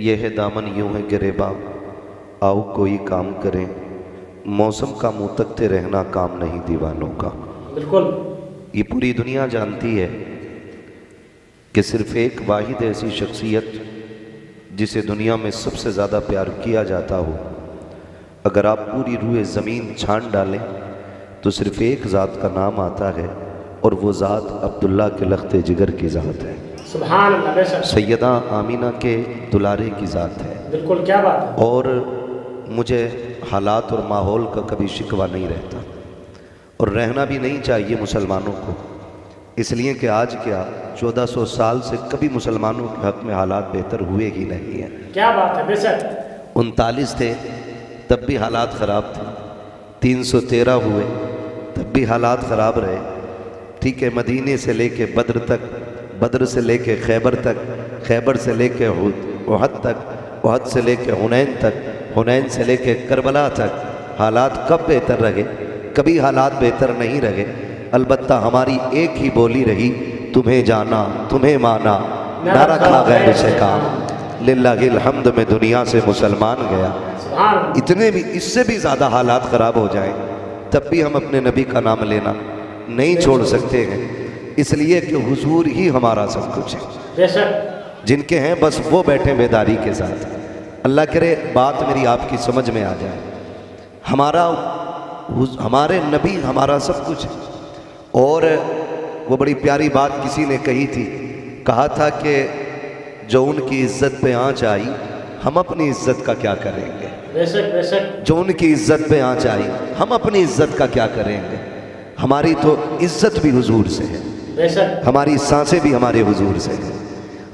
یہ ہے دامن یوں ہے گریباں، آؤ کوئی کام کریں، موسم کا منہ تکتے رہنا کام نہیں دیوانوں کا۔ بالکل یہ پوری دنیا جانتی ہے کہ صرف ایک واحد ایسی شخصیت جسے دنیا میں سب سے زیادہ پیار کیا جاتا ہو، اگر آپ پوری روئے زمین چھان ڈالیں تو صرف ایک ذات کا نام آتا ہے، اور وہ ذات عبداللہ کے لخت جگر کی ذات ہے، سبحان اللہ، بے شک سیدہ آمینہ کے دلارے کی ذات ہے۔ بالکل، کیا بات ہے۔ اور مجھے حالات اور ماحول کا کبھی شکوہ نہیں رہتا، اور رہنا بھی نہیں چاہیے مسلمانوں کو، اس لیے کہ آج کیا 1400 سال سے کبھی مسلمانوں کے حق میں حالات بہتر ہوئے ہی نہیں ہیں۔ کیا بات ہے، بے شک 39 تھے تب بھی حالات خراب تھے، 313 ہوئے تب بھی حالات خراب رہے، ٹھیک ہے، مدینے سے لے کے بدر تک، بدر سے لے کے خیبر تک، خیبر سے لے کے احد تک، احد سے لے کے حنین تک، حنین سے لے کے کربلا تک، حالات کب بہتر رہے؟ کبھی حالات بہتر نہیں رہے، البتہ ہماری ایک ہی بولی رہی، تمہیں جانا تمہیں مانا نہ رکھا غیر سے کام، للہ الحمد میں دنیا سے مسلمان گیا۔ سبحان اللہ۔ اتنے بھی، اس سے بھی زیادہ حالات خراب ہو جائیں تب بھی ہم اپنے نبی کا نام لینا نہیں چھوڑ سکتے ہیں، اس لیے کہ حضور ہی ہمارا سب کچھ ہے۔ بے شک جن کے ہیں بس وہ بیٹھے بیداری کے ساتھ۔ اللہ کرے بات میری آپ کی سمجھ میں آ جائے، ہمارے نبی ہمارا سب کچھ ہے۔ اور وہ بڑی پیاری بات کسی نے کہی تھی، کہا تھا کہ جو ان کی عزت پہ آنچ آئی ہم اپنی عزت کا کیا کریں گے؟ بے شک بے شک جو ان کی عزت پہ آنچ آئی ہم اپنی عزت کا کیا کریں گے؟ ہماری تو عزت بھی حضور سے ہے، بے شک ہماری سانسیں بھی ہمارے حضور سے ہیں۔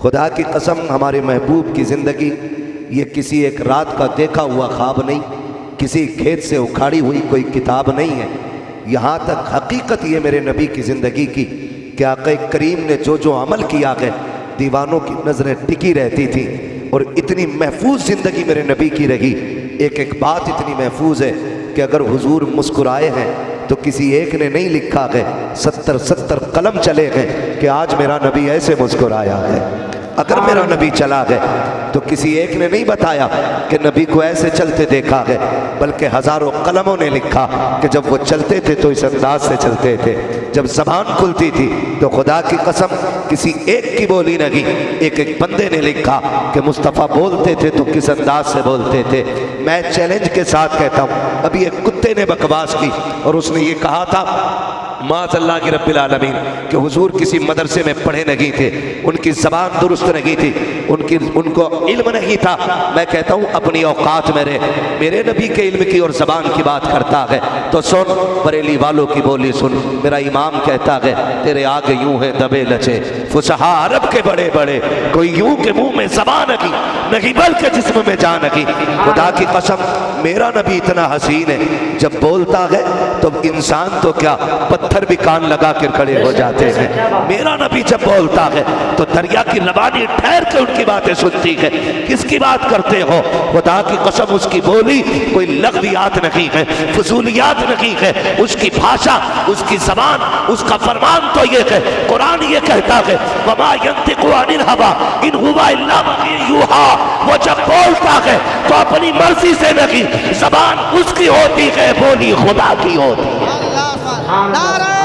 خدا کی قسم ہمارے محبوب کی زندگی یہ کسی ایک رات کا دیکھا ہوا خواب نہیں، کسی کھیت سے اکھاڑی ہوئی کوئی کتاب نہیں ہے، یہاں تک حقیقت یہ میرے نبی کی زندگی کی کہ آقا کریم نے جو جو عمل کیا ہے دیوانوں کی نظریں ٹکی رہتی تھی، اور اتنی محفوظ زندگی میرے نبی کی رہی۔ ایک ایک بات اتنی محفوظ ہے کہ اگر حضور مسکرائے ہیں تو کسی ایک نے نہیں لکھا ہے، 70 قلم چلے گئے کہ آج میرا نبی ایسے مسکرایا ہے۔ اگر میرا نبی چلا گئے تو کسی ایک نے نہیں بتایا کہ نبی کو ایسے چلتے دیکھا گئے، بلکہ ہزاروں قلموں نے لکھا کہ جب وہ چلتے تھے تو اس انداز سے چلتے تھے، جب زبان کھلتی تھی تو خدا کی قسم کسی ایک کی بولی نہیں، ایک ایک بندے نے لکھا کہ مصطفیٰ بولتے تھے تو کس انداز سے بولتے تھے۔ میں چیلنج کے ساتھ کہتا ہوں، ابھی ایک کتے نے بکواس کی اور اس نے یہ کہا تھا معاذ اللہ کی رب العالمین کہ حضور کسی مدرسے میں پڑھے نہیں تھے، ان کی زبان درست نہیں تھی، ان کو علم نہیں تھا۔ میں کہتا ہوں اپنی اوقات میں رہے، میرے نبی کے علم کی اور زبان کی بات کرتا ہے تو سن، بریلی والوں کی بولی سن، میرا امام کہتا ہے تیرے آگے یوں ہے دبے لچے فصحا عرب کے بڑے بڑے، کوئی یوں کہ منہ میں زبان نہیں بلکہ جسم میں جان نہیں۔ خدا کی قسم میرا نبی اتنا حسین ہے، جب بولتا ہے تو انسان تو کیا پتھر بھی کان لگا کر کھڑے ہو جاتے ہیں۔ میرا نبی جب بولتا ہے تو دریا کی لبانی ٹھہر کے ان کی باتیں سنتی ہے۔ کس کی بات کرتے ہو؟ خدا کی قسم اس کی بولی کوئی لغویات نہیں ہے، فضولیات نہیں ہے، اس کی بھاشا، اس کی زبان، اس کا فرمان تو یہ ہے، قرآن یہ کہتا ہے وما ينطق عن الهوى ان هو الا وحی یوحی، وہ جب بولتا ہے تو اپنی مرضی سے نہیں، زبان اس کی ہوتی ہے، بولی خدا کی ہوتی ہے۔ نعرہ